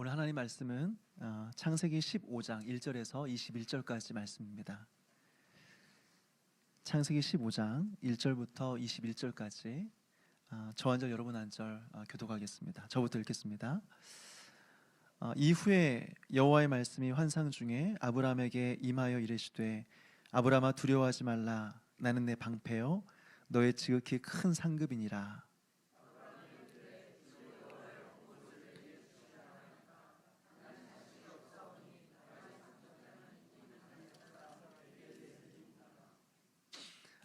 오늘 하나님 말씀은 창세기 15장 1절에서 21절까지 말씀입니다. 창세기 15장 1절부터 21절까지 저 한 절 여러분 한 절 교독하겠습니다. 저부터 읽겠습니다. 이후에 여호와의 말씀이 환상 중에 아브라함에게 임하여 이르시되 아브라함아 두려워하지 말라. 나는 내 방패요 너의 지극히 큰 상급이니라.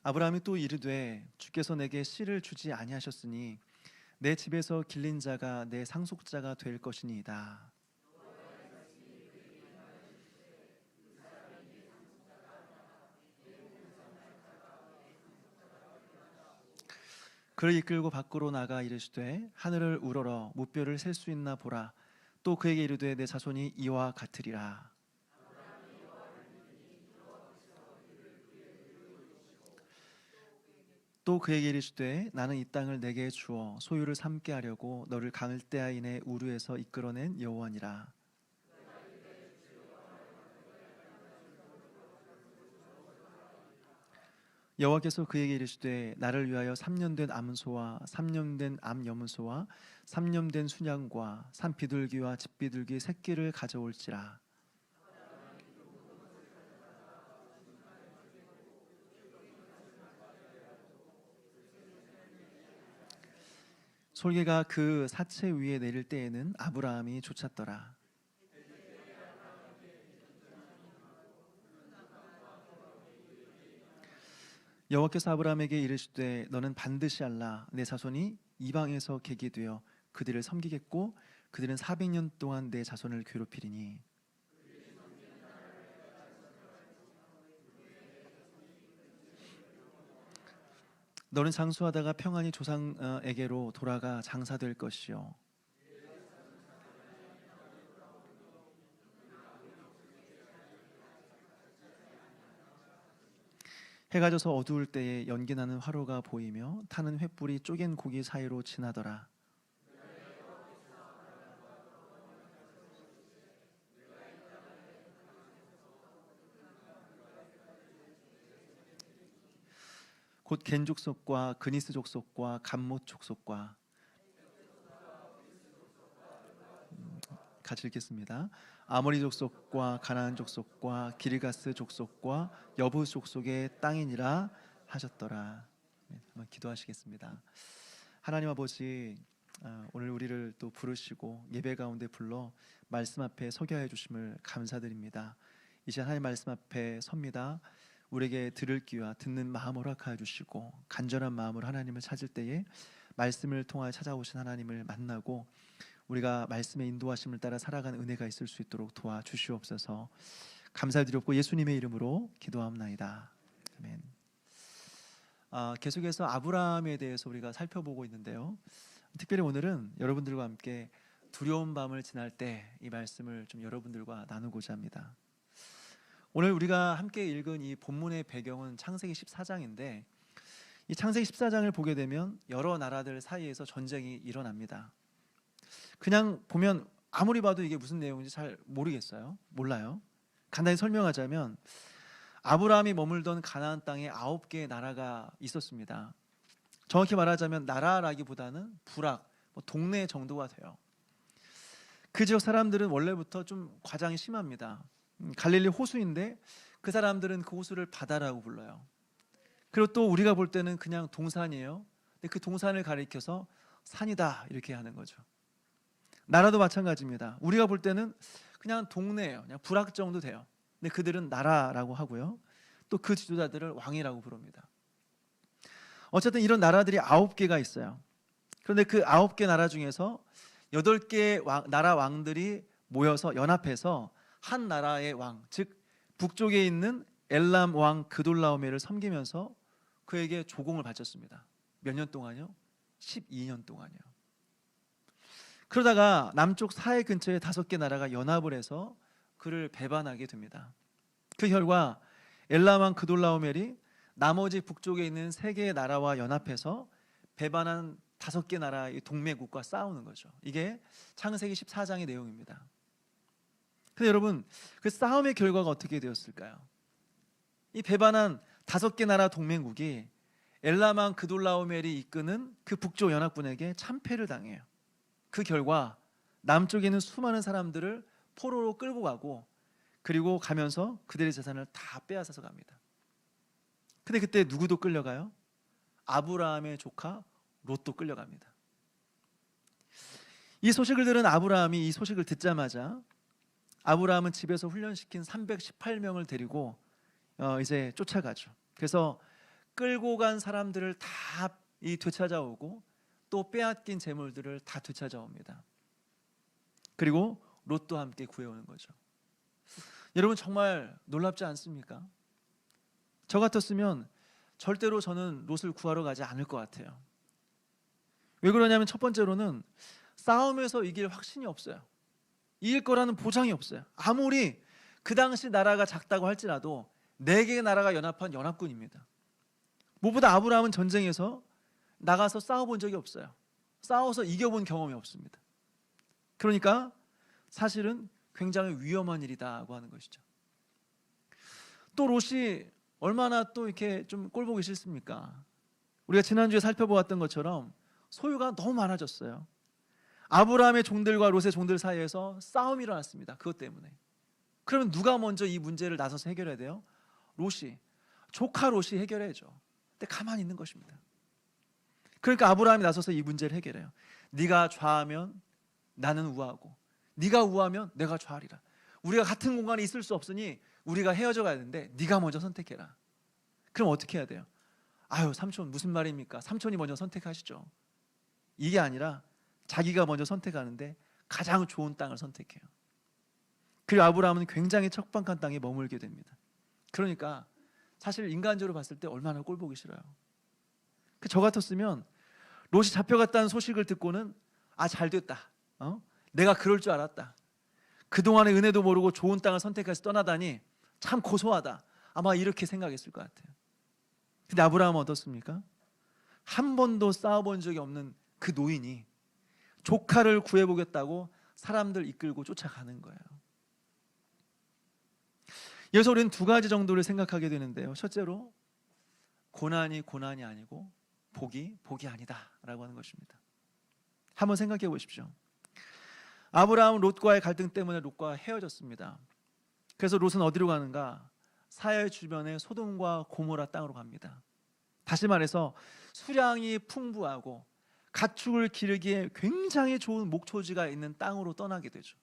아브라함이 또 이르되 주께서 내게 씨를 주지 아니하셨으니 내 집에서 길린 자가 내 상속자가 될 것이니이다. 그를 이끌고 밖으로 나가 이르시되 하늘을 우러러 무뼈를 셀 수 있나 보라. 또 그에게 이르되 내 자손이 이와 같으리라. 또 그에게 이르시되 나는 이 땅을 내게 주어 소유를 삼게 하려고 너를 강을대아인의 우르에서 이끌어낸 여호와니라. 여호와께서 그에게 이르시되 나를 위하여 3년 된 암소와 3년 된 암염소와 3년 된 순양과 산비둘기와 집비둘기 새끼를 가져올지라. 솔개가 그 사체 위에 내릴 때에는 아브라함이 쫓았더라. 여호와께서 아브라함에게 이르시되 너는 반드시 알라. 내 자손이 이방에서 객이 되어 그들을 섬기겠고 그들은 400년 동안 내 자손을 괴롭히리니 너는 장수하다가 평안히 조상에게로 돌아가 장사될 것이요 해가 져서 어두울 때에 연기나는 화로가 보이며 타는 횃불이 쪼갠 고기 사이로 지나더라. 곧 겐 족속과 그니스 족속과 감못 족속과 같이 읽겠습니다. 아모리 족속과 가나안 족속과 기르가스 족속과 여부 족속의 땅이니라 하셨더라. 한번 기도하시겠습니다. 하나님 아버지, 오늘 우리를 또 부르시고 예배 가운데 불러 말씀 앞에 서게 해 주심을 감사드립니다. 이제 하나님 말씀 앞에 섭니다. 우리에게 들을 귀와 듣는 마음 허락하여 주시고 간절한 마음으로 하나님을 찾을 때에 말씀을 통하여 찾아오신 하나님을 만나고 우리가 말씀의 인도하심을 따라 살아가는 은혜가 있을 수 있도록 도와주시옵소서. 감사드렸고 예수님의 이름으로 기도합나이다. 아멘. 계속해서 아브라함에 대해서 우리가 살펴보고 있는데요. 특별히 오늘은 여러분들과 함께 두려운 밤을 지날 때 이 말씀을 좀 여러분들과 나누고자 합니다. 오늘 우리가 함께 읽은 이 본문의 배경은 창세기 14장인데 이 창세기 14장을 보게 되면 여러 나라들 사이에서 전쟁이 일어납니다. 그냥 보면 아무리 봐도 이게 무슨 내용인지 잘 모르겠어요. 몰라요. 간단히 설명하자면 아브라함이 머물던 가나안 땅에 9개의 나라가 있었습니다. 정확히 말하자면 나라라기보다는 부락, 동네 정도가 돼요. 그 지역 사람들은 원래부터 좀 과장이 심합니다. 갈릴리 호수인데 그 사람들은 그 호수를 바다라고 불러요. 그리고 또 우리가 볼 때는 그냥 동산이에요. 근데 그 동산을 가리켜서 산이다 이렇게 하는 거죠. 나라도 마찬가지입니다. 우리가 볼 때는 그냥 동네예요. 그냥 부락 정도 돼요. 근데 그들은 나라라고 하고요. 또 그 지도자들을 왕이라고 부릅니다. 어쨌든 이런 나라들이 9개가 있어요. 그런데 그 9개 나라 중에서 8개의 나라 왕들이 모여서 연합해서 한 나라의 왕, 즉 북쪽에 있는 엘람 왕 그돌라오메를 섬기면서 그에게 조공을 바쳤습니다. 몇 년 동안요? 12년 동안이요. 그러다가 남쪽 사해 근처에 5개 나라가 연합을 해서 그를 배반하게 됩니다. 그 결과 엘람 왕 그돌라오멜이 나머지 북쪽에 있는 3개의 나라와 연합해서 배반한 5개 나라의 동맹국과 싸우는 거죠. 이게 창세기 14장의 내용입니다. 근데 여러분, 그 싸움의 결과가 어떻게 되었을까요? 이 배반한 5개 나라 동맹국이 엘라만 그돌라오멜이 이끄는 그 북쪽 연합군에게 참패를 당해요. 그 결과 남쪽에 있는 수많은 사람들을 포로로 끌고 가고, 그리고 가면서 그들의 재산을 다 빼앗아서 갑니다. 근데 그때 누구도 끌려가요? 아브라함의 조카 롯도 끌려갑니다. 이 소식을 들은 아브라함이 이 소식을 듣자마자 아브라함은 집에서 훈련시킨 318명을 데리고 이제 쫓아가죠. 그래서 끌고 간 사람들을 다 되찾아오고 또 빼앗긴 재물들을 다 되찾아옵니다. 그리고 롯도 함께 구해오는 거죠. 여러분, 정말 놀랍지 않습니까? 저 같았으면 절대로 저는 롯을 구하러 가지 않을 것 같아요. 왜 그러냐면 첫 번째로는 싸움에서 이길 확신이 없어요. 이길 거라는 보장이 없어요. 아무리 그 당시 나라가 작다고 할지라도 4개의 나라가 연합한 연합군입니다. 무엇보다 아브라함은 전쟁에서 나가서 싸워본 적이 없어요. 싸워서 이겨본 경험이 없습니다. 그러니까 사실은 굉장히 위험한 일이다고 하는 것이죠. 또 롯이 얼마나 또 이렇게 좀 꼴보기 싫습니까? 우리가 지난주에 살펴보았던 것처럼 소유가 너무 많아졌어요. 아브라함의 종들과 롯의 종들 사이에서 싸움이 일어났습니다. 그것 때문에. 그러면 누가 먼저 이 문제를 나서서 해결해야 돼요? 롯이, 조카 롯이 해결해야죠. 근데 가만히 있는 것입니다. 그러니까 아브라함이 나서서 이 문제를 해결해요. 네가 좌하면 나는 우하고, 네가 우하면 내가 좌하리라. 우리가 같은 공간에 있을 수 없으니 우리가 헤어져 가야 되는데 네가 먼저 선택해라. 그럼 어떻게 해야 돼요? 아유, 삼촌 무슨 말입니까? 삼촌이 먼저 선택하시죠. 이게 아니라 자기가 먼저 선택하는데 가장 좋은 땅을 선택해요. 그리고 아브라함은 굉장히 척박한 땅에 머물게 됩니다. 그러니까 사실 인간적으로 봤을 때 얼마나 꼴보기 싫어요. 저 같았으면 롯이 잡혀갔다는 소식을 듣고는 잘됐다. 내가 그럴 줄 알았다. 그동안의 은혜도 모르고 좋은 땅을 선택해서 떠나다니 참 고소하다. 아마 이렇게 생각했을 것 같아요. 근데 아브라함은 어떻습니까? 한 번도 싸워본 적이 없는 그 노인이 조카를 구해보겠다고 사람들 이끌고 쫓아가는 거예요. 여기서 우리는 2가지 정도를 생각하게 되는데요. 첫째로, 고난이 고난이 아니고 복이 복이 아니다 라고 하는 것입니다. 한번 생각해 보십시오. 아브라함은 롯과의 갈등 때문에 롯과 헤어졌습니다. 그래서 롯은 어디로 가는가? 사해 주변의 소돔과 고모라 땅으로 갑니다. 다시 말해서 수량이 풍부하고 가축을 기르기에 굉장히 좋은 목초지가 있는 땅으로 떠나게 되죠.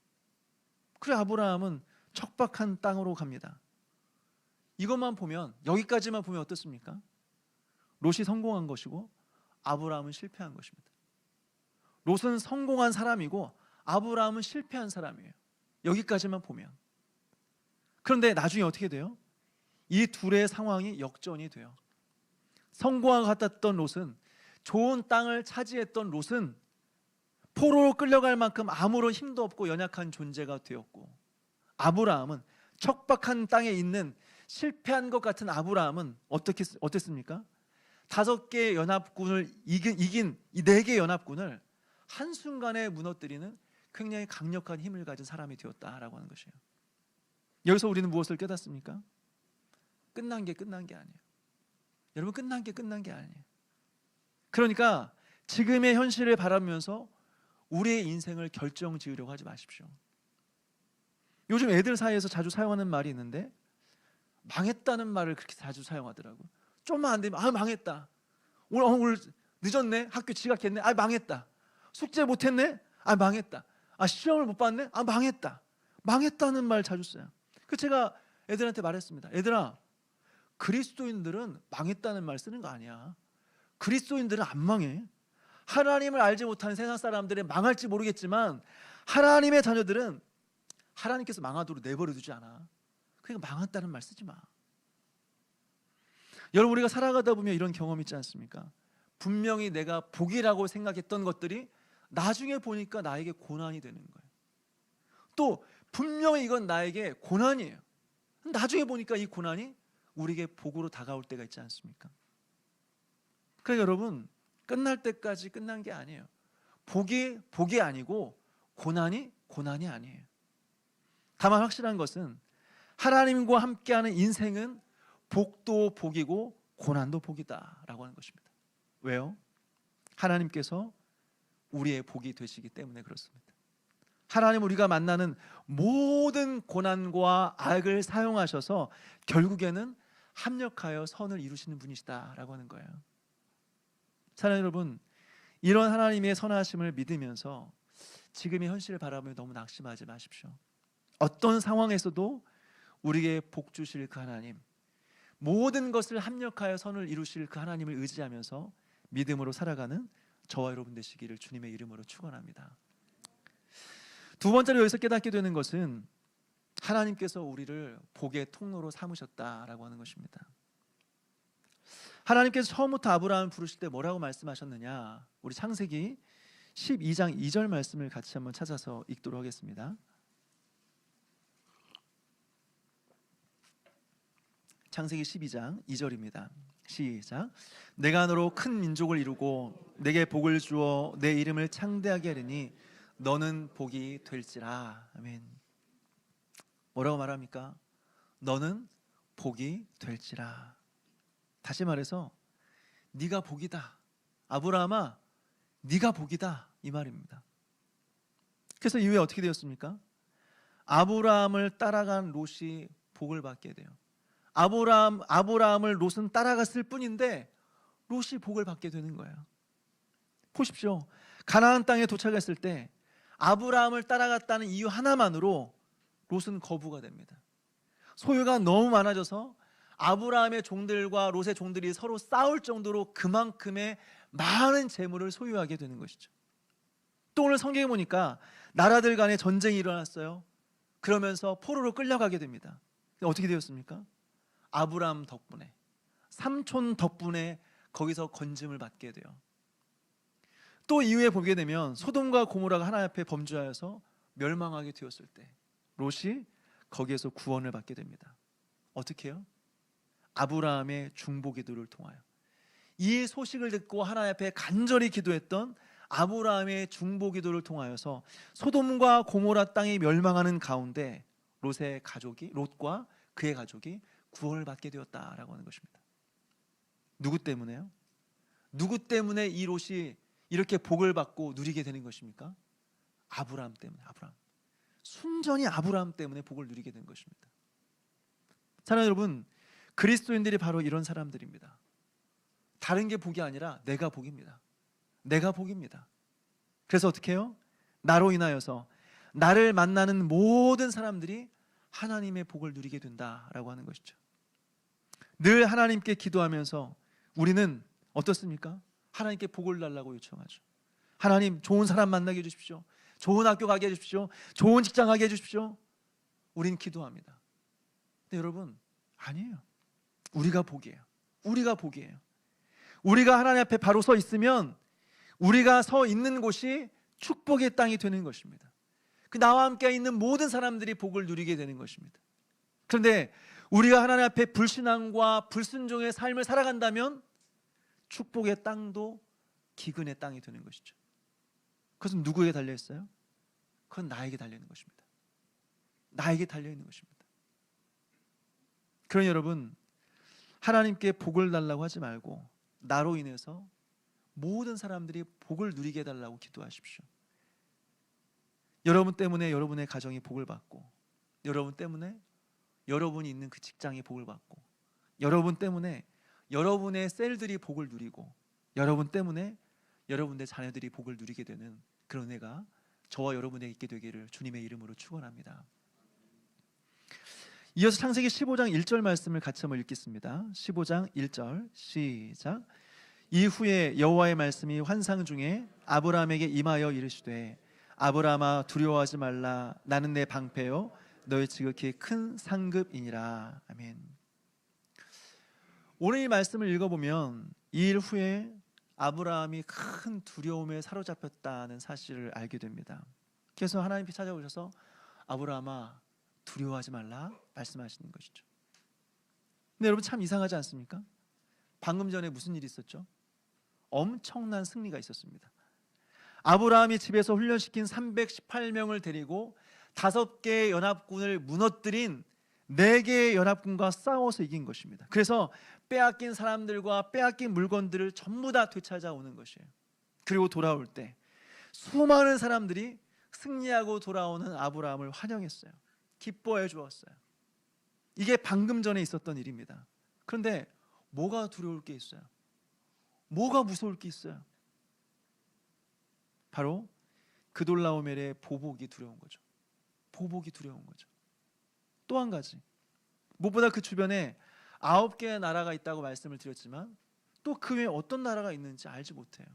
그래 아브라함은 척박한 땅으로 갑니다. 이것만 보면, 여기까지만 보면 어떻습니까? 롯이 성공한 것이고 아브라함은 실패한 것입니다. 롯은 성공한 사람이고 아브라함은 실패한 사람이에요. 여기까지만 보면. 그런데 나중에 어떻게 돼요? 이 둘의 상황이 역전이 돼요. 성공한 것 같았던 롯은, 좋은 땅을 차지했던 롯은 포로로 끌려갈 만큼 아무런 힘도 없고 연약한 존재가 되었고, 아브라함은 척박한 땅에 있는 실패한 것 같은 아브라함은 어땠습니까? 5개의 연합군을 이긴 이 4개의 연합군을 한순간에 무너뜨리는 굉장히 강력한 힘을 가진 사람이 되었다라고 하는 것이에요. 여기서 우리는 무엇을 깨닫습니까? 끝난 게 아니에요. 여러분, 끝난 게 아니에요. 그러니까 지금의 현실을 바라보면서 우리의 인생을 결정 지으려고 하지 마십시오. 요즘 애들 사이에서 자주 사용하는 말이 있는데, 망했다는 말을 그렇게 자주 사용하더라고요. 좀만 안 되면 망했다. 오늘 늦었네. 학교 지각했네. 망했다. 숙제 못했네. 망했다. 시험을 못 봤네. 망했다. 망했다는 말 자주 써요. 그래서 제가 애들한테 말했습니다. 얘들아, 그리스도인들은 망했다는 말 쓰는 거 아니야. 그리스도인들은 안 망해. 하나님을 알지 못하는 세상 사람들은 망할지 모르겠지만 하나님의 자녀들은 하나님께서 망하도록 내버려 두지 않아. 그러니까 망했다는 말 쓰지 마. 여러분, 우리가 살아가다 보면 이런 경험 있지 않습니까? 분명히 내가 복이라고 생각했던 것들이 나중에 보니까 나에게 고난이 되는 거예요. 또 분명히 이건 나에게 고난이에요. 나중에 보니까 이 고난이 우리에게 복으로 다가올 때가 있지 않습니까? 그러니까 여러분, 끝날 때까지 끝난 게 아니에요. 복이 아니고 고난이 아니에요. 다만 확실한 것은 하나님과 함께하는 인생은 복도 복이고 고난도 복이다라고 하는 것입니다. 왜요? 하나님께서 우리의 복이 되시기 때문에 그렇습니다. 하나님 우리가 만나는 모든 고난과 악을 사용하셔서 결국에는 합력하여 선을 이루시는 분이시다라고 하는 거예요. 사랑하는 여러분, 이런 하나님의 선하심을 믿으면서 지금의 현실을 바라보며 너무 낙심하지 마십시오. 어떤 상황에서도 우리에게 복 주실 그 하나님, 모든 것을 합력하여 선을 이루실 그 하나님을 의지하면서 믿음으로 살아가는 저와 여러분 되시기를 주님의 이름으로 축원합니다. 두 번째로 여기서 깨닫게 되는 것은 하나님께서 우리를 복의 통로로 삼으셨다라고 하는 것입니다. 하나님께서 처음부터 아브라함을 부르실 때 뭐라고 말씀하셨느냐? 우리 창세기 12장 2절 말씀을 같이 한번 찾아서 읽도록 하겠습니다. 창세기 12장 2절입니다. 시작. 내가 너로 큰 민족을 이루고 내게 복을 주어 내 이름을 창대하게 하리니 너는 복이 될지라. 아멘. 뭐라고 말합니까? 너는 복이 될지라. 다시 말해서 네가 복이다. 아브라함아, 네가 복이다, 이 말입니다. 그래서 이후에 어떻게 되었습니까? 아브라함을 따라간 롯이 복을 받게 돼요. 아브라함을 롯은 따라갔을 뿐인데 롯이 복을 받게 되는 거예요. 보십시오. 가나안 땅에 도착했을 때 아브라함을 따라갔다는 이유 하나만으로 롯은 거부가 됩니다. 소유가 너무 많아져서 아브라함의 종들과 롯의 종들이 서로 싸울 정도로 그만큼의 많은 재물을 소유하게 되는 것이죠. 또 오늘 성경에 보니까 나라들 간에 전쟁이 일어났어요. 그러면서 포로로 끌려가게 됩니다. 어떻게 되었습니까? 아브라함 덕분에, 삼촌 덕분에 거기서 건짐을 받게 돼요. 또 이후에 보게 되면 소돔과 고모라가 하나님 앞에 범죄하여서 멸망하게 되었을 때 롯이 거기에서 구원을 받게 됩니다. 어떻게 해요? 아브라함의 중보 기도를 통하여. 이 소식을 듣고 하나님 앞에 간절히 기도했던 아브라함의 중보 기도를 통하여서 소돔과 고모라 땅이 멸망하는 가운데 롯과 그의 가족이 구원을 받게 되었다라고 하는 것입니다. 누구 때문에요? 누구 때문에 이 롯이 이렇게 복을 받고 누리게 되는 것입니까? 아브라함 때문에. 순전히 아브라함 때문에 복을 누리게 된 것입니다. 사랑하는 여러분, 그리스도인들이 바로 이런 사람들입니다. 다른 게 복이 아니라 내가 복입니다. 내가 복입니다. 그래서 어떻게 해요? 나로 인하여서 나를 만나는 모든 사람들이 하나님의 복을 누리게 된다라고 하는 것이죠. 늘 하나님께 기도하면서 우리는 어떻습니까? 하나님께 복을 달라고 요청하죠. 하나님, 좋은 사람 만나게 해주십시오. 좋은 학교 가게 해주십시오. 좋은 직장 가게 해주십시오. 우린 기도합니다. 근데 여러분, 아니에요. 우리가 복이에요. 우리가 하나님 앞에 바로 서 있으면 우리가 서 있는 곳이 축복의 땅이 되는 것입니다. 그 나와 함께 있는 모든 사람들이 복을 누리게 되는 것입니다. 그런데 우리가 하나님 앞에 불신앙과 불순종의 삶을 살아간다면 축복의 땅도 기근의 땅이 되는 것이죠. 그것은 누구에게 달려있어요? 그건 나에게 달려있는 것입니다. 나에게 달려있는 것입니다. 그러니 여러분, 하나님께 복을 달라고 하지 말고 나로 인해서 모든 사람들이 복을 누리게 해달라고 기도하십시오. 여러분 때문에 여러분의 가정이 복을 받고, 여러분 때문에 여러분이 있는 그 직장이 복을 받고, 여러분 때문에 여러분의 셀들이 복을 누리고, 여러분 때문에 여러분의 자녀들이 복을 누리게 되는 그런 은혜가 저와 여러분에게 있게 되기를 주님의 이름으로 축원합니다. 이어서 창세기 15장 1절 말씀을 같이 한번 읽겠습니다. 15장 1절 시작. 이후에 여호와의 말씀이 환상 중에 아브라함에게 임하여 이르시되 아브라함아 두려워하지 말라. 나는 내 방패요 너의 지극히 큰 상급이니라. 아멘. 오늘 이 말씀을 읽어보면 이 일 후에 아브라함이 큰 두려움에 사로잡혔다는 사실을 알게 됩니다. 그래서 하나님께 찾아오셔서 아브라함아 두려워하지 말라 말씀하시는 것이죠. 근데 여러분 참 이상하지 않습니까? 방금 전에 무슨 일이 있었죠? 엄청난 승리가 있었습니다. 아브라함이 집에서 훈련시킨 318명을 데리고 5개의 연합군을 무너뜨린 4개의 연합군과 싸워서 이긴 것입니다. 그래서 빼앗긴 사람들과 빼앗긴 물건들을 전부 다 되찾아오는 것이에요. 그리고 돌아올 때 수많은 사람들이 승리하고 돌아오는 아브라함을 환영했어요. 기뻐해 주었어요. 이게 방금 전에 있었던 일입니다. 그런데 뭐가 두려울 게 있어요? 뭐가 무서울 게 있어요? 바로 그돌라오멜의 보복이 두려운 거죠. 보복이 두려운 거죠. 또 한 가지, 무엇보다 그 주변에 9개의 나라가 있다고 말씀을 드렸지만 또 그 외에 어떤 나라가 있는지 알지 못해요.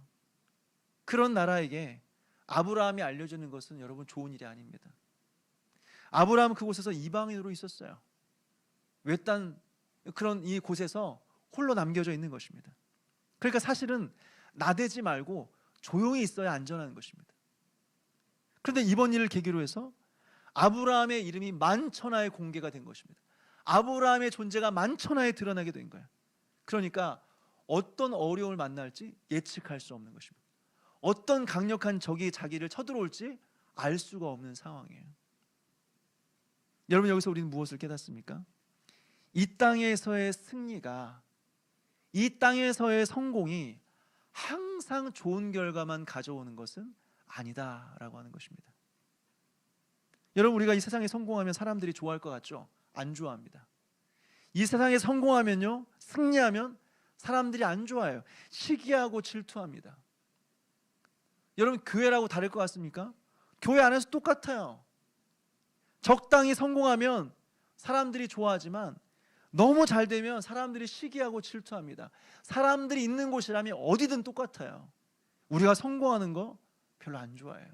그런 나라에게 아브라함이 알려주는 것은 여러분 좋은 일이 아닙니다. 아브라함은 그곳에서 이방인으로 있었어요. 외딴 그런 이 곳에서 홀로 남겨져 있는 것입니다. 그러니까 사실은 나대지 말고 조용히 있어야 안전한 것입니다. 그런데 이번 일을 계기로 해서 아브라함의 이름이 만천하에 공개가 된 것입니다. 아브라함의 존재가 만천하에 드러나게 된 거예요. 그러니까 어떤 어려움을 만날지 예측할 수 없는 것입니다. 어떤 강력한 적이 자기를 쳐들어올지 알 수가 없는 상황이에요. 여러분, 여기서 우리는 무엇을 깨닫습니까? 이 땅에서의 승리가, 이 땅에서의 성공이 항상 좋은 결과만 가져오는 것은 아니다라고 하는 것입니다. 여러분, 우리가 이 세상에 성공하면 사람들이 좋아할 것 같죠? 안 좋아합니다. 이 세상에 성공하면요, 승리하면 사람들이 안 좋아해요. 시기하고 질투합니다. 여러분, 교회라고 다를 것 같습니까? 교회 안에서 똑같아요. 적당히 성공하면 사람들이 좋아하지만 너무 잘 되면 사람들이 시기하고 질투합니다. 사람들이 있는 곳이라면 어디든 똑같아요. 우리가 성공하는 거 별로 안 좋아해요.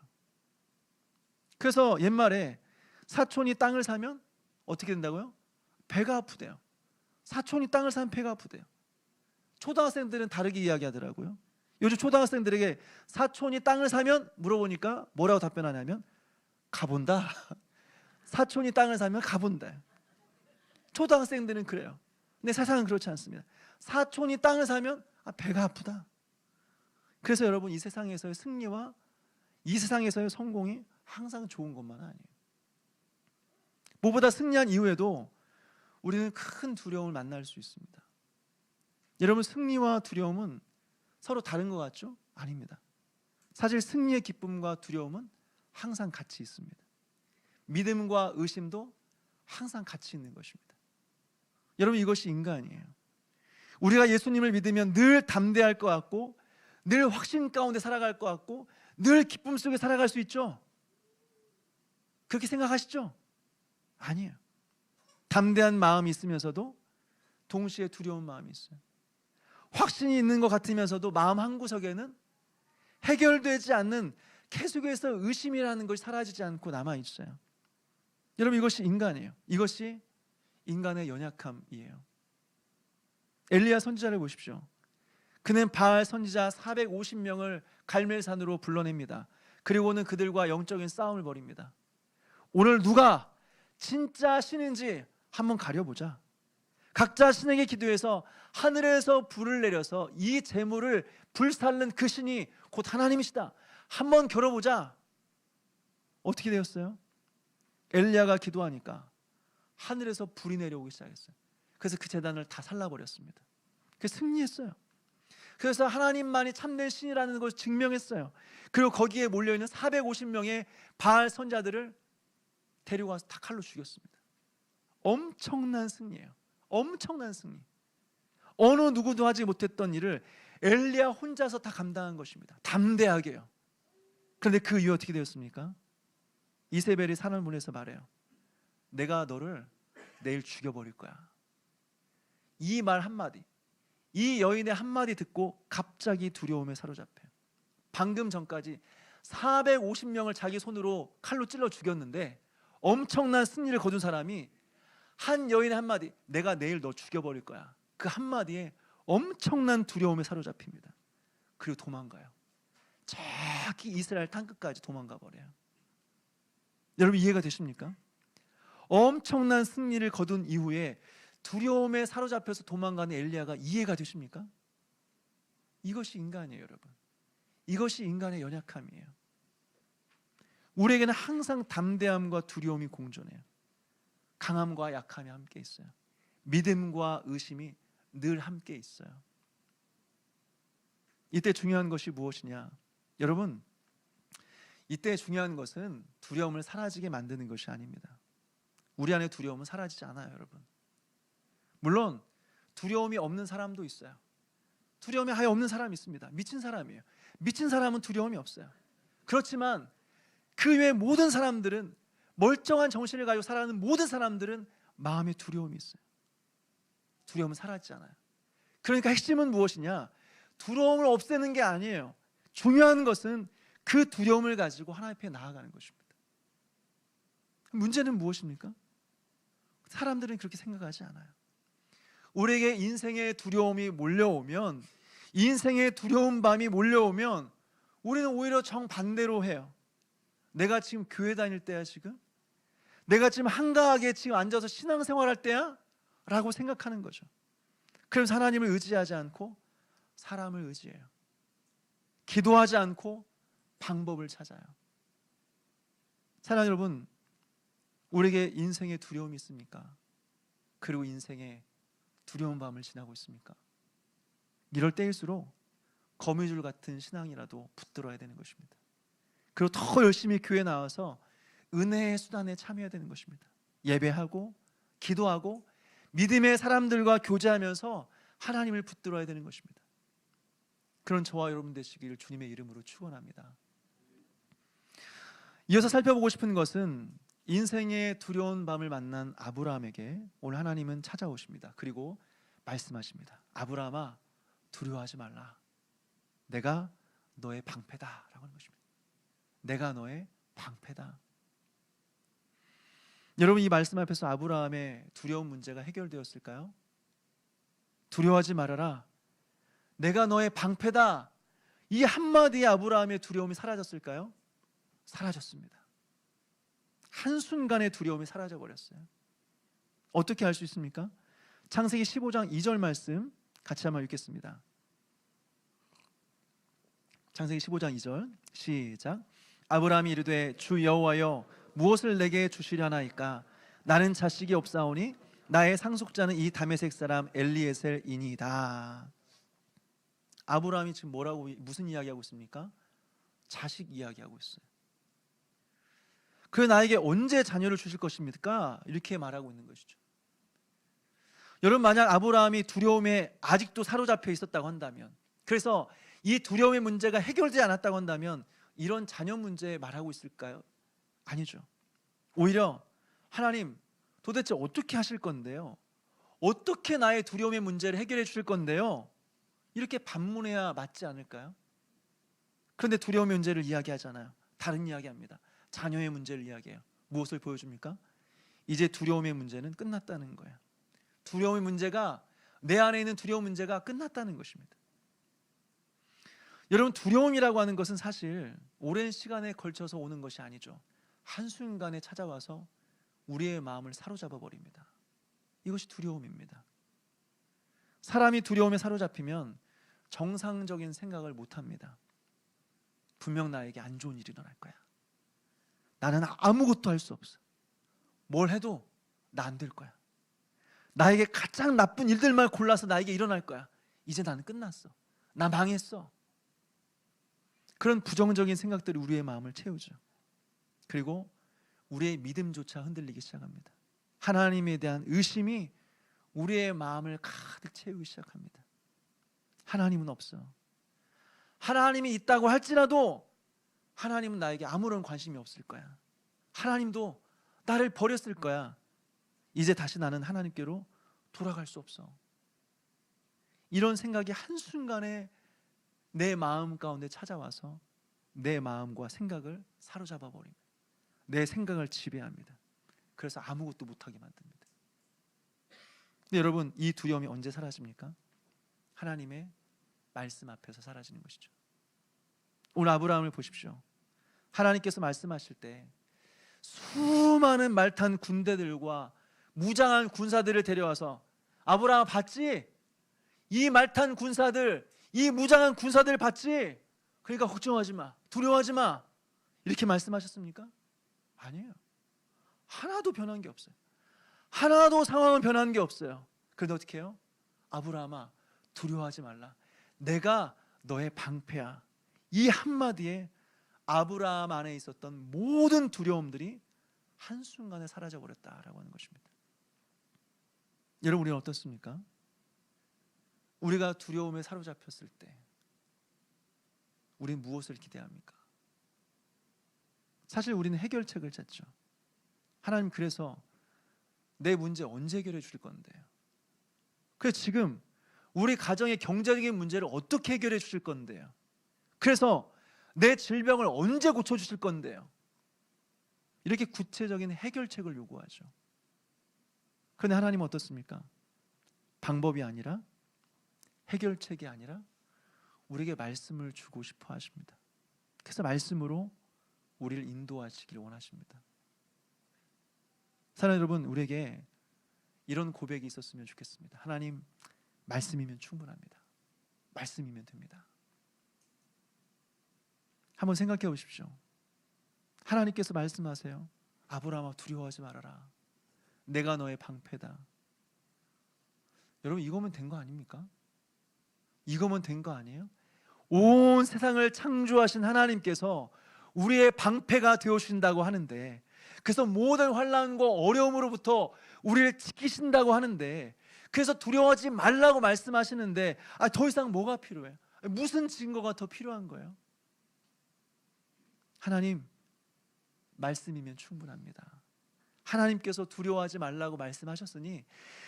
그래서 옛말에 사촌이 땅을 사면 어떻게 된다고요? 배가 아프대요. 사촌이 땅을 사면 배가 아프대요. 초등학생들은 다르게 이야기하더라고요. 요즘 초등학생들에게 사촌이 땅을 사면 물어보니까 뭐라고 답변하냐면 가본다. 사촌이 땅을 사면 가본다. 초등학생들은 그래요. 근데 세상은 그렇지 않습니다. 사촌이 땅을 사면 배가 아프다. 그래서 여러분, 이 세상에서의 승리와 이 세상에서의 성공이 항상 좋은 것만 아니에요. 무엇보다 승리한 이후에도 우리는 큰 두려움을 만날 수 있습니다. 여러분, 승리와 두려움은 서로 다른 것 같죠? 아닙니다. 사실 승리의 기쁨과 두려움은 항상 같이 있습니다. 믿음과 의심도 항상 같이 있는 것입니다. 여러분, 이것이 인간이에요. 우리가 예수님을 믿으면 늘 담대할 것 같고, 늘 확신 가운데 살아갈 것 같고, 늘 기쁨 속에 살아갈 수 있죠? 그렇게 생각하시죠? 아니에요. 담대한 마음이 있으면서도 동시에 두려운 마음이 있어요. 확신이 있는 것 같으면서도 마음 한구석에는 해결되지 않는 계속해서 의심이라는 것이 사라지지 않고 남아있어요. 여러분, 이것이 인간이에요. 이것이 인간의 연약함이에요. 엘리야 선지자를 보십시오. 그는 바알 선지자 450명을 갈멜산으로 불러냅니다. 그리고는 그들과 영적인 싸움을 벌입니다. 오늘 누가 진짜 신인지 한번 가려보자. 각자 신에게 기도해서 하늘에서 불을 내려서 이 재물을 불살른 그 신이 곧 하나님이시다. 한번 겨뤄보자. 어떻게 되었어요? 엘리야가 기도하니까 하늘에서 불이 내려오기 시작했어요. 그래서 그 제단을 다 살라버렸습니다. 그래서 승리했어요. 그래서 하나님만이 참된 신이라는 것을 증명했어요. 그리고 거기에 몰려있는 450명의 바알 선자들을 데리고 와서 다 칼로 죽였습니다. 엄청난 승리예요. 엄청난 승리. 어느 누구도 하지 못했던 일을 엘리야 혼자서 다 감당한 것입니다. 담대하게요. 그런데 그 이후 어떻게 되었습니까? 이세벨이 산을 보내서 말해요. 내가 너를 내일 죽여버릴 거야. 이 말 한마디, 이 여인의 한마디 듣고 갑자기 두려움에 사로잡혀요. 방금 전까지 450명을 자기 손으로 칼로 찔러 죽였는데 엄청난 승리를 거둔 사람이 한 여인의 한마디, 내가 내일 너 죽여버릴 거야. 그 한마디에 엄청난 두려움에 사로잡힙니다. 그리고 도망가요. 저기 이스라엘 땅끝까지 도망가 버려요. 여러분, 이해가 되십니까? 엄청난 승리를 거둔 이후에 두려움에 사로잡혀서 도망가는 엘리야가 이해가 되십니까? 이것이 인간이에요, 여러분. 이것이 인간의 연약함이에요. 우리에게는 항상 담대함과 두려움이 공존해요. 강함과 약함이 함께 있어요. 믿음과 의심이 늘 함께 있어요. 이때 중요한 것이 무엇이냐? 여러분, 이때 중요한 것은 두려움을 사라지게 만드는 것이 아닙니다. 우리 안에 두려움은 사라지지 않아요, 여러분. 물론 두려움이 없는 사람도 있어요. 두려움이 아예 없는 사람이 있습니다. 미친 사람이에요. 미친 사람은 두려움이 없어요. 그렇지만 그 외의 모든 사람들은, 멀쩡한 정신을 가지고 살아가는 모든 사람들은 마음에 두려움이 있어요. 두려움은 사라지지 않아요. 그러니까 핵심은 무엇이냐? 두려움을 없애는 게 아니에요. 중요한 것은 그 두려움을 가지고 하나님 앞에 나아가는 것입니다. 문제는 무엇입니까? 사람들은 그렇게 생각하지 않아요. 우리에게 인생의 두려움이 몰려오면, 인생의 두려운 밤이 몰려오면 우리는 오히려 정반대로 해요. 내가 지금 교회 다닐 때야 지금? 내가 지금 한가하게 지금 앉아서 신앙생활할 때야? 라고 생각하는 거죠. 그래서 하나님을 의지하지 않고 사람을 의지해요. 기도하지 않고 방법을 찾아요. 사랑하는 여러분, 우리에게 인생에 두려움이 있습니까? 그리고 인생에 두려운 밤을 지나고 있습니까? 이럴 때일수록 거미줄 같은 신앙이라도 붙들어야 되는 것입니다. 그리고 더 열심히 교회에 나와서 은혜의 수단에 참여해야 되는 것입니다. 예배하고 기도하고 믿음의 사람들과 교제하면서 하나님을 붙들어야 되는 것입니다. 그런 저와 여러분 되시기를 주님의 이름으로 축원합니다. 이어서 살펴보고 싶은 것은 인생의 두려운 밤을 만난 아브라함에게 오늘 하나님은 찾아오십니다. 그리고 말씀하십니다. 아브라함아, 두려워하지 말라. 내가 너의 방패다 라고 하는 것입니다. 내가 너의 방패다. 여러분, 이 말씀 앞에서 아브라함의 두려운 문제가 해결되었을까요? 두려워하지 말아라. 내가 너의 방패다. 이 한마디에 아브라함의 두려움이 사라졌을까요? 사라졌습니다. 한순간에 두려움이 사라져버렸어요. 어떻게 알 수 있습니까? 창세기 15장 2절 말씀 같이 한번 읽겠습니다. 창세기 15장 2절 시작. 아브라함이 이르되 주 여호와여 무엇을 내게 주시려나이까? 나는 자식이 없사오니 나의 상속자는 이 다메섹 사람 엘리에셀이니이다. 아브라함이 지금 무슨 이야기하고 있습니까? 자식 이야기하고 있어요. 그 나에게 언제 자녀를 주실 것입니까? 이렇게 말하고 있는 것이죠. 여러분, 만약 아브라함이 두려움에 아직도 사로잡혀 있었다고 한다면, 그래서 이 두려움의 문제가 해결되지 않았다고 한다면 이런 자녀 문제 말하고 있을까요? 아니죠. 오히려 하나님 도대체 어떻게 하실 건데요? 어떻게 나의 두려움의 문제를 해결해 주실 건데요? 이렇게 반문해야 맞지 않을까요? 그런데 두려움의 문제를 이야기하잖아요. 다른 이야기합니다. 자녀의 문제를 이야기해요. 무엇을 보여줍니까? 이제 두려움의 문제는 끝났다는 거예요. 두려움의 문제가, 내 안에 있는 두려움 문제가 끝났다는 것입니다. 여러분, 두려움이라고 하는 것은 사실 오랜 시간에 걸쳐서 오는 것이 아니죠. 한순간에 찾아와서 우리의 마음을 사로잡아 버립니다. 이것이 두려움입니다. 사람이 두려움에 사로잡히면 정상적인 생각을 못합니다. 분명 나에게 안 좋은 일이 일어날 거야. 나는 아무것도 할 수 없어. 뭘 해도 나 안 될 거야. 나에게 가장 나쁜 일들만 골라서 나에게 일어날 거야. 이제 나는 끝났어. 나 망했어. 그런 부정적인 생각들이 우리의 마음을 채우죠. 그리고 우리의 믿음조차 흔들리기 시작합니다. 하나님에 대한 의심이 우리의 마음을 가득 채우기 시작합니다. 하나님은 없어. 하나님이 있다고 할지라도 하나님은 나에게 아무런 관심이 없을 거야. 하나님도 나를 버렸을 거야. 이제 다시 나는 하나님께로 돌아갈 수 없어. 이런 생각이 한순간에 내 마음 가운데 찾아와서 내 마음과 생각을 사로잡아 버립니다. 내 생각을 지배합니다. 그래서 아무것도 못하게 만듭니다. 근데 여러분, 이 두려움이 언제 사라집니까? 하나님의 말씀 앞에서 사라지는 것이죠. 오늘 아브라함을 보십시오. 하나님께서 말씀하실 때 수많은 말탄 군대들과 무장한 군사들을 데려와서, 아브라함 봤지? 이 말탄 군사들, 이 무장한 군사들 봤지? 그러니까 걱정하지 마, 두려워하지 마, 이렇게 말씀하셨습니까? 아니에요. 하나도 변한 게 없어요. 하나도 상황은 변한 게 없어요. 그런데 어떻게 해요? 아브라함아, 두려워하지 말라, 내가 너의 방패야. 이 한마디에 아브라함 안에 있었던 모든 두려움들이 한순간에 사라져버렸다라고 하는 것입니다. 여러분, 우리는 어떻습니까? 우리가 두려움에 사로잡혔을 때 우리는 무엇을 기대합니까? 사실 우리는 해결책을 찾죠. 하나님, 그래서 내 문제 언제 해결해 주실 건데요? 그래서 지금 우리 가정의 경제적인 문제를 어떻게 해결해 주실 건데요? 그래서 내 질병을 언제 고쳐주실 건데요? 이렇게 구체적인 해결책을 요구하죠. 그런데 하나님은 어떻습니까? 방법이 아니라, 해결책이 아니라 우리에게 말씀을 주고 싶어 하십니다. 그래서 말씀으로 우리를 인도하시길 원하십니다. 사랑하는 여러분, 우리에게 이런 고백이 있었으면 좋겠습니다. 하나님, 말씀이면 충분합니다. 말씀이면 됩니다. 한번 생각해 보십시오. 하나님께서 말씀하세요. 아브라함아, 두려워하지 말아라, 내가 너의 방패다. 여러분, 이거면 된 거 아닙니까? 이거면 된 거 아니에요? 온 세상을 창조하신 하나님께서 우리의 방패가 되어주신다고 하는데, 그래서 모든 환난과 어려움으로부터 우리를 지키신다고 하는데, 그래서 두려워하지 말라고 말씀하시는데, 더 이상 뭐가 필요해요? 무슨 증거가 더 필요한 거예요? 하나님, 말씀이면 충분합니다. 하나님께서 두려워하지 말라고 말씀하셨으니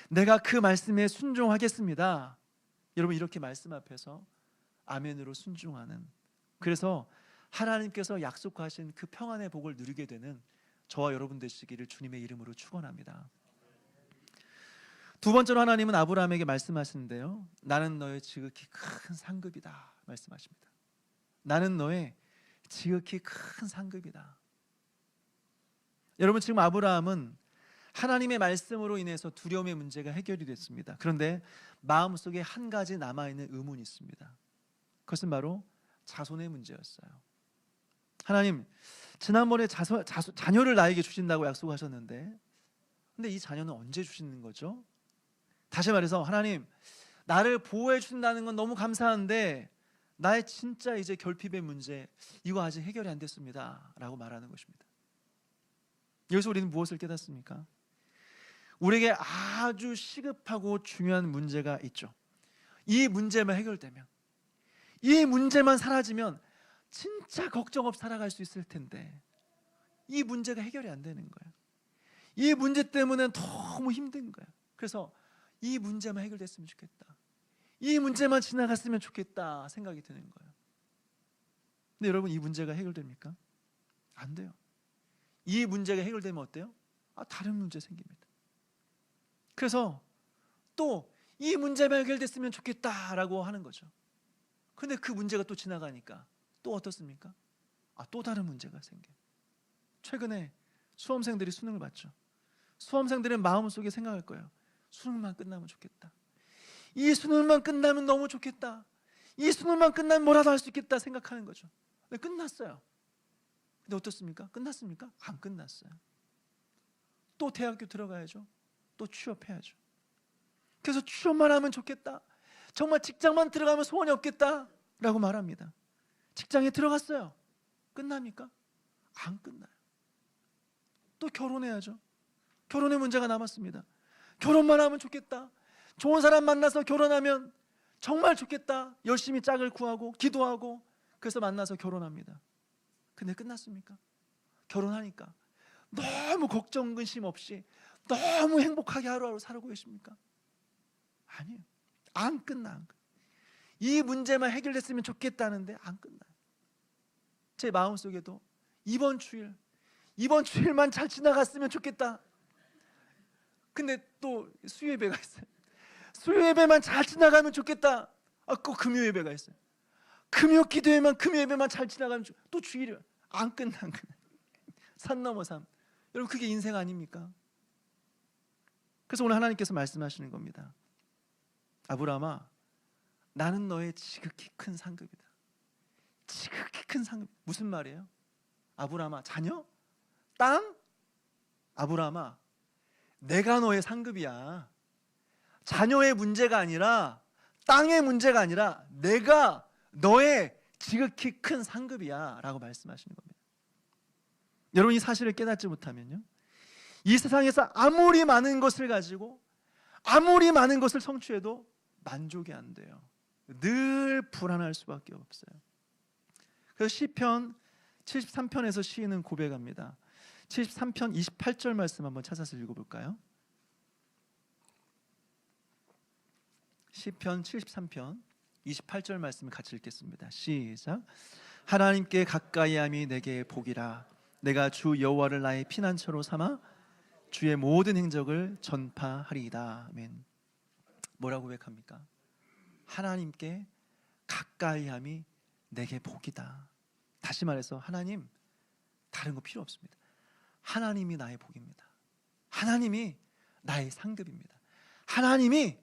내가 그 말씀에 순종하겠습니다. 여러분, 이렇게 말씀 앞에서 아멘으로 순종하는, 그래서 하나님께서 약속하신 그 평안의 복을 누리게 되는 저와 여러분 되시기를 주님의 이름으로 축원합니다. 두 번째로 하나님은 아브라함에게 말씀하시는데요, 나는 너의 지극히 큰 상급이다 말씀하십니다. 나는 너의 지극히 큰 상급이다. 여러분, 지금 아브라함은 하나님의 말씀으로 인해서 두려움의 문제가 해결이 됐습니다. 그런데 마음속에 한 가지 남아있는 의문이 있습니다. 그것은 바로 자손의 문제였어요. 하나님, 지난번에 자녀를 나에게 주신다고 약속하셨는데, 근데 이 자녀는 언제 주시는 거죠? 다시 말해서, 하나님, 나를 보호해 주신다는 건 너무 감사한데 나의 진짜 이제 결핍의 문제, 이거 아직 해결이 안 됐습니다 라고 말하는 것입니다. 여기서 우리는 무엇을 깨닫습니까? 우리에게 아주 시급하고 중요한 문제가 있죠. 이 문제만 해결되면, 이 문제만 사라지면 진짜 걱정 없이 살아갈 수 있을 텐데, 이 문제가 해결이 안 되는 거예요. 이 문제 때문에 너무 힘든 거예요. 그래서 이 문제만 해결됐으면 좋겠다, 이 문제만 지나갔으면 좋겠다 생각이 드는 거예요. 근데 여러분, 이 문제가 해결됩니까? 안 돼요. 이 문제가 해결되면 어때요? 다른 문제 생깁니다. 그래서 또 이 문제만 해결됐으면 좋겠다라고 하는 거죠. 근데 그 문제가 또 지나가니까 또 어떻습니까? 또 다른 문제가 생겨요. 최근에 수험생들이 수능을 봤죠. 수험생들은 마음속에 생각할 거예요. 수능만 끝나면 좋겠다, 이 수능만 끝나면 너무 좋겠다, 이 수능만 끝나면 뭐라도 할 수 있겠다 생각하는 거죠. 근데 끝났어요. 근데 어떻습니까? 끝났습니까? 안 끝났어요. 또 대학교 들어가야죠. 또 취업해야죠. 그래서 취업만 하면 좋겠다, 정말 직장만 들어가면 소원이 없겠다 라고 말합니다. 직장에 들어갔어요. 끝납니까? 안 끝나요. 또 결혼해야죠. 결혼의 문제가 남았습니다. 결혼만 하면 좋겠다, 좋은 사람 만나서 결혼하면 정말 좋겠다, 열심히 짝을 구하고 기도하고 그래서 만나서 결혼합니다. 근데 끝났습니까? 결혼하니까 너무 걱정 근심 없이 너무 행복하게 하루하루 살고 계십니까? 아니에요. 안 끝나. 이 문제만 해결됐으면 좋겠다는데 안 끝나요. 제 마음속에도 이번 주일만 잘 지나갔으면 좋겠다. 근데 또 수요예배가 있어요. 수요예배만 잘 지나가면 좋겠다. 꼭 금요예배가 있어요. 금요 기도회만, 금요예배만 잘 지나가면 또 주일이 안 끝나. 산 넘어 산. 여러분, 그게 인생 아닙니까? 그래서 오늘 하나님께서 말씀하시는 겁니다. 아브라함아, 나는 너의 지극히 큰 상급이다. 지극히 큰 상급. 무슨 말이에요? 아브라함아, 자녀? 땅? 아브라함아, 내가 너의 상급이야. 자녀의 문제가 아니라, 땅의 문제가 아니라 내가 너의 지극히 큰 상급이야 라고 말씀하시는 겁니다. 여러분이 사실을 깨닫지 못하면요, 이 세상에서 아무리 많은 것을 가지고 아무리 많은 것을 성취해도 만족이 안 돼요. 늘 불안할 수밖에 없어요. 그래서 시편 73편에서 시인은 고백합니다. 73편 28절 말씀 한번 찾아서 읽어볼까요? 시편 73편 28절 말씀을 같이 읽겠습니다. 시작. 하나님께 가까이함이 내게 복이라. 내가 주 여호와를 나의 피난처로 삼아 주의 모든 행적을 전파하리이다. 아멘. 뭐라고 고백합니까? 하나님께 가까이함이 내게 복이다. 다시 말해서 하나님, 다른 거 필요 없습니다. 하나님이 나의 복입니다. 하나님이 나의 상급입니다. 하나님이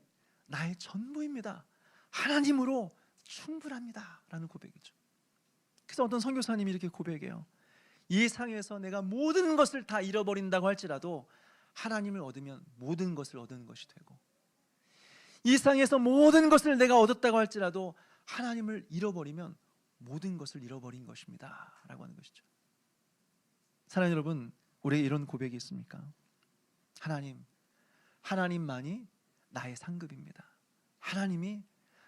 나의 전부입니다. 하나님으로 충분합니다 라는 고백이죠. 그래서 어떤 선교사님이 이렇게 고백해요. 이 세상에서 내가 모든 것을 다 잃어버린다고 할지라도 하나님을 얻으면 모든 것을 얻은 것이 되고, 이 세상에서 모든 것을 내가 얻었다고 할지라도 하나님을 잃어버리면 모든 것을 잃어버린 것입니다 라고 하는 것이죠. 사랑하는 여러분, 우리에게 이런 고백이 있습니까? 하나님만이 나의 상급입니다. 하나님이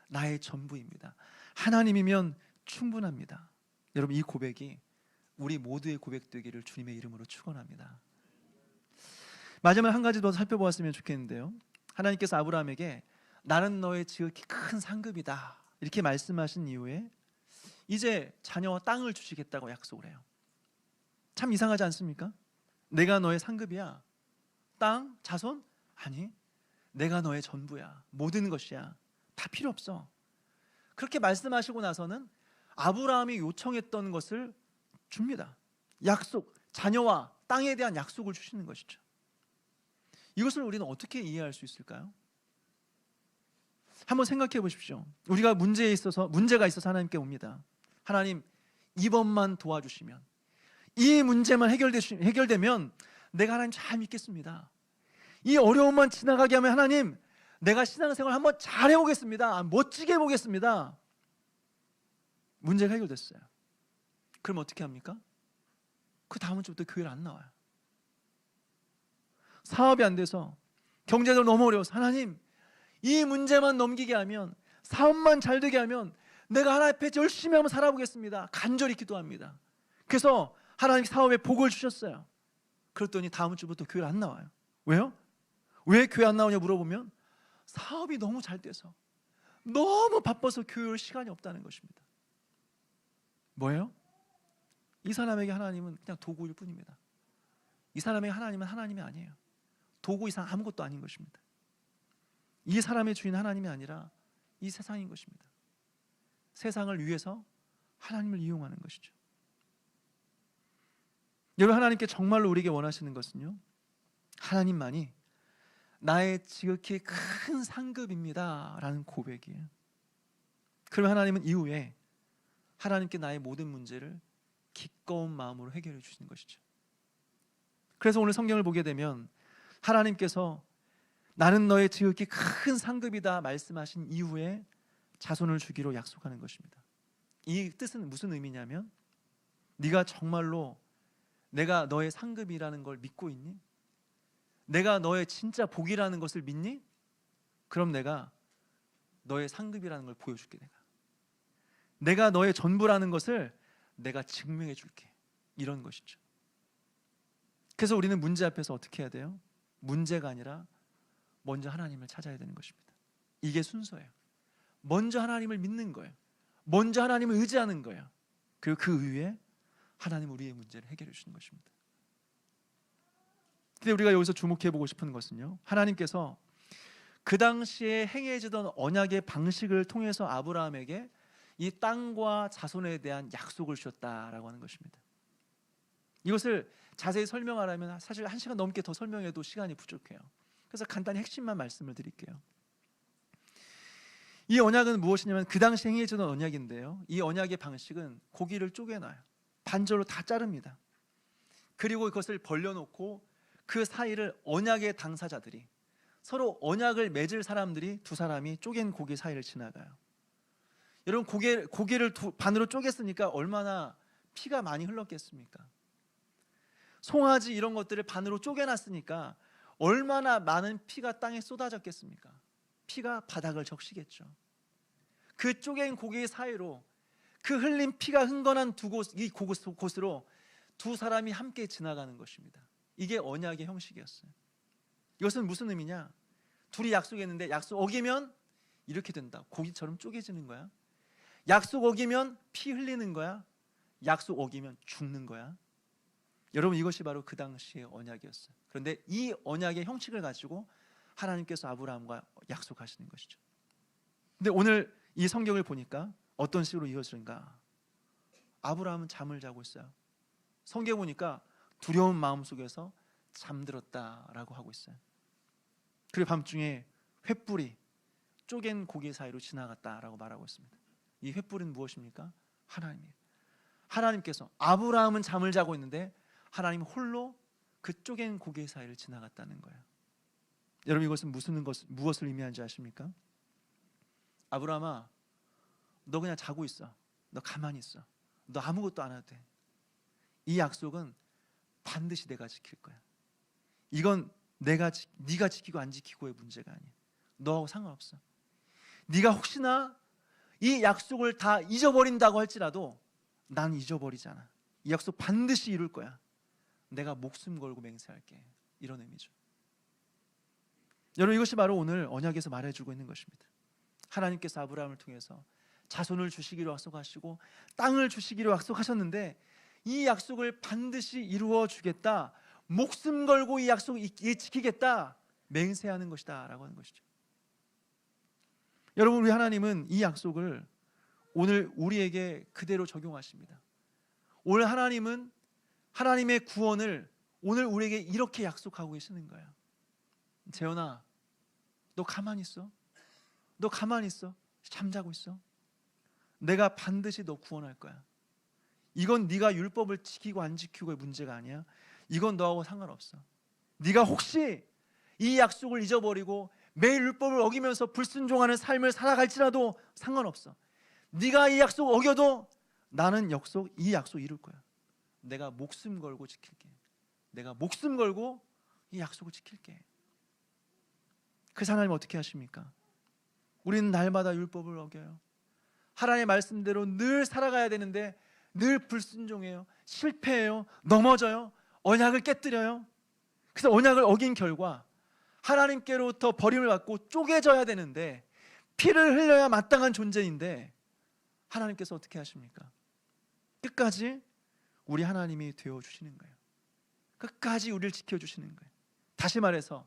나의 전부입니다. 하나님이면 충분합니다. 여러분, 이 고백이 우리 모두의 고백 되기를 주님의 이름으로 축원합니다. 마지막 한 가지 더 살펴보았으면 좋겠는데요, 하나님께서 아브라함에게 나는 너의 지극히 큰 상급이다 이렇게 말씀하신 이후에 이제 자녀와 땅을 주시겠다고 약속을 해요. 참 이상하지 않습니까? 내가 너의 상급이야. 땅, 자손? 아니, 내가 너의 전부야. 모든 것이야. 다 필요 없어. 그렇게 말씀하시고 나서는 아브라함이 요청했던 것을 줍니다. 약속, 자녀와 땅에 대한 약속을 주시는 것이죠. 이것을 우리는 어떻게 이해할 수 있을까요? 한번 생각해 보십시오. 우리가 문제가 있어서 하나님께 옵니다. 하나님, 이번만 도와주시면, 이 문제만 해결되면 내가 하나님 잘 믿겠습니다. 이 어려움만 지나가게 하면 하나님, 내가 신앙생활 한번 잘 해보겠습니다. 멋지게 해보겠습니다. 문제가 해결됐어요. 그럼 어떻게 합니까? 그 다음 주부터 교회를 안 나와요. 사업이 안 돼서, 경제적으로 너무 어려워서 하나님, 이 문제만 넘기게 하면, 사업만 잘 되게 하면 내가 하나님 앞에 열심히 한번 살아보겠습니다. 간절히 기도합니다. 그래서 하나님 사업에 복을 주셨어요. 그랬더니 다음 주부터 교회를 안 나와요. 왜요? 왜 교회 안 나오냐 물어보면 사업이 너무 잘 돼서, 너무 바빠서 교회 올 시간이 없다는 것입니다. 뭐예요? 이 사람에게 하나님은 그냥 도구일 뿐입니다. 이 사람에게 하나님은 하나님이 아니에요. 도구 이상 아무것도 아닌 것입니다. 이 사람의 주인 하나님이 아니라 이 세상인 것입니다. 세상을 위해서 하나님을 이용하는 것이죠. 여러분, 하나님께 정말로 우리에게 원하시는 것은요, 하나님만이 나의 지극히 큰 상급입니다 라는 고백이에요. 그러면 하나님은 이후에 하나님께 나의 모든 문제를 기꺼운 마음으로 해결해 주시는 것이죠. 그래서 오늘 성경을 보게 되면 하나님께서 나는 너의 지극히 큰 상급이다 말씀하신 이후에 자손을 주기로 약속하는 것입니다. 이 뜻은 무슨 의미냐면, 네가 정말로 내가 너의 상급이라는 걸 믿고 있니? 내가 너의 진짜 복이라는 것을 믿니? 그럼 내가 너의 상급이라는 걸 보여줄게. 내가 너의 전부라는 것을 내가 증명해 줄게. 이런 것이죠. 그래서 우리는 문제 앞에서 어떻게 해야 돼요? 문제가 아니라 먼저 하나님을 찾아야 되는 것입니다. 이게 순서예요. 먼저 하나님을 믿는 거예요. 먼저 하나님을 의지하는 거예요. 그리고 그 위에 하나님 우리의 문제를 해결해 주시는 것입니다. 근데 우리가 여기서 주목해 보고 싶은 것은요, 하나님께서 그 당시에 행해지던 언약의 방식을 통해서 아브라함에게 이 땅과 자손에 대한 약속을 주셨다라고 하는 것입니다. 이것을 자세히 설명하려면 사실 1시간 넘게 더 설명해도 시간이 부족해요. 그래서 간단히 핵심만 말씀을 드릴게요. 이 언약은 무엇이냐면 그 당시 행해지던 언약인데요, 이 언약의 방식은 고기를 쪼개놔요. 반절로 다 자릅니다. 그리고 그것을 벌려놓고 그 사이를 언약의 당사자들이, 서로 언약을 맺을 사람들이 두 사람이 쪼갠 고기 사이를 지나가요. 여러분, 고기를 반으로 쪼갰으니까 얼마나 피가 많이 흘렀겠습니까? 송아지 이런 것들을 반으로 쪼개놨으니까 얼마나 많은 피가 땅에 쏟아졌겠습니까? 피가 바닥을 적시겠죠. 그 쪼갠 고기 사이로, 그 흘린 피가 흥건한 곳으로 두 사람이 함께 지나가는 것입니다. 이게 언약의 형식이었어요. 이것은 무슨 의미냐? 둘이 약속했는데 약속 어기면 이렇게 된다. 고기처럼 쪼개지는 거야. 약속 어기면 피 흘리는 거야. 약속 어기면 죽는 거야. 여러분, 이것이 바로 그 당시의 언약이었어요. 그런데 이 언약의 형식을 가지고 하나님께서 아브라함과 약속하시는 것이죠. 근데 오늘 이 성경을 보니까 어떤 식으로 이어지는가? 아브라함은 잠을 자고 있어요. 성경 보니까 두려운 마음 속에서 잠들었다라고 하고 있어요. 그리고 밤중에 횃불이 쪼갠 고기 사이로 지나갔다라고 말하고 있습니다. 이 횃불은 무엇입니까? 하나님이에요. 하나님께서, 아브라함은 잠을 자고 있는데 하나님 홀로 그 쪼갠 고기 사이를 지나갔다는 거예요. 여러분, 이것은 무엇을 의미하는지 아십니까? 아브라함아, 너 그냥 자고 있어. 너 가만히 있어. 너 아무것도 안 해도 돼. 이 약속은 반드시 내가 지킬 거야. 이건 네가 지키고 안 지키고의 문제가 아니야. 너하고 상관없어. 네가 혹시나 이 약속을 다 잊어버린다고 할지라도 난 잊어버리지 않아. 이 약속 반드시 이룰 거야. 내가 목숨 걸고 맹세할게. 이런 의미죠. 여러분, 이것이 바로 오늘 언약에서 말해주고 있는 것입니다. 하나님께서 아브라함을 통해서 자손을 주시기로 약속하시고 땅을 주시기로 약속하셨는데 이 약속을 반드시 이루어 주겠다, 목숨 걸고 이 약속을 지키겠다 맹세하는 것이다 라고 하는 것이죠. 여러분, 우리 하나님은 이 약속을 오늘 우리에게 그대로 적용하십니다. 오늘 하나님은 하나님의 구원을 오늘 우리에게 이렇게 약속하고 계시는 거예요. 재현아, 너 가만히 있어. 너 가만히 있어. 잠자고 있어. 내가 반드시 너 구원할 거야. 이건 네가 율법을 지키고 안 지키고의 문제가 아니야. 이건 너하고 상관없어. 네가 혹시 이 약속을 잊어버리고 매일 율법을 어기면서 불순종하는 삶을 살아갈지라도 상관없어. 네가 이 약속 어겨도 나는 이 약속 이룰 거야. 내가 목숨 걸고 지킬게. 내가 목숨 걸고 이 약속을 지킬게. 그 하나님 어떻게 하십니까? 우리는 날마다 율법을 어겨요. 하나님의 말씀대로 늘 살아가야 되는데 늘 불순종해요. 실패해요. 넘어져요. 언약을 깨뜨려요. 그래서 언약을 어긴 결과 하나님께로부터 버림을 받고 쪼개져야 되는데, 피를 흘려야 마땅한 존재인데 하나님께서 어떻게 하십니까? 끝까지 우리 하나님이 되어주시는 거예요. 끝까지 우리를 지켜주시는 거예요. 다시 말해서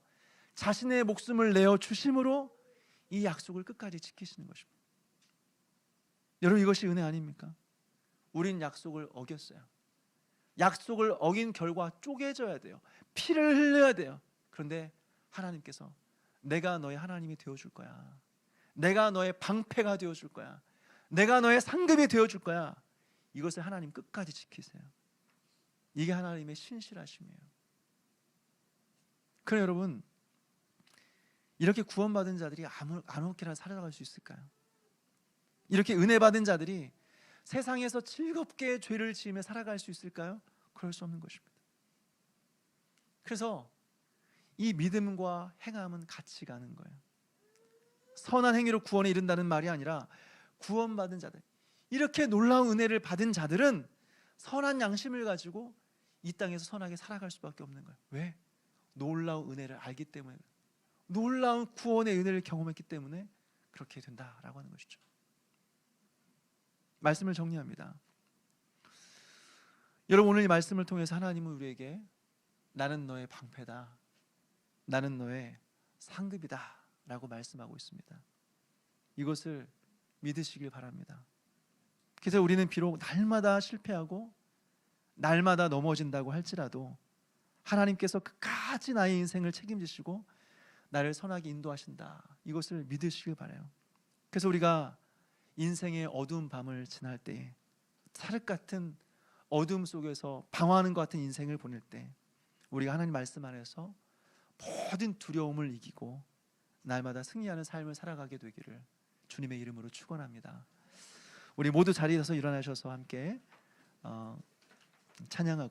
자신의 목숨을 내어 주심으로 이 약속을 끝까지 지키시는 것입니다. 여러분, 이것이 은혜 아닙니까? 우린 약속을 어겼어요. 약속을 어긴 결과 쪼개져야 돼요. 피를 흘려야 돼요. 그런데 하나님께서 내가 너의 하나님이 되어줄 거야. 내가 너의 방패가 되어줄 거야. 내가 너의 상급이 되어줄 거야. 이것을 하나님 끝까지 지키세요. 이게 하나님의 신실하심이에요. 그럼 여러분, 이렇게 구원받은 자들이 아무렇게나 살아갈 수 있을까요? 이렇게 은혜 받은 자들이 세상에서 즐겁게 죄를 지으며 살아갈 수 있을까요? 그럴 수 없는 것입니다. 그래서 이 믿음과 행함은 같이 가는 거예요. 선한 행위로 구원에 이른다는 말이 아니라 구원받은 자들, 이렇게 놀라운 은혜를 받은 자들은 선한 양심을 가지고 이 땅에서 선하게 살아갈 수밖에 없는 거예요. 왜? 놀라운 은혜를 알기 때문에, 놀라운 구원의 은혜를 경험했기 때문에 그렇게 된다라고 하는 것이죠. 말씀을 정리합니다. 여러분, 오늘 이 말씀을 통해서 하나님은 우리에게 나는 너의 방패다, 나는 너의 상급이다 라고 말씀하고 있습니다. 이것을 믿으시길 바랍니다. 그래서 우리는 비록 날마다 실패하고 날마다 넘어진다고 할지라도 하나님께서 끝까지 나의 인생을 책임지시고 나를 선하게 인도하신다, 이것을 믿으시길 바라요. 그래서 우리가 인생의 어두운 밤을 지날 때, 찰흙 같은 어둠 속에서 방황하는 것 같은 인생을 보낼 때, 우리가 하나님 말씀 안에서 모든 두려움을 이기고 날마다 승리하는 삶을 살아가게 되기를 주님의 이름으로 축원합니다. 우리 모두 자리에서 일어나셔서 함께 찬양하고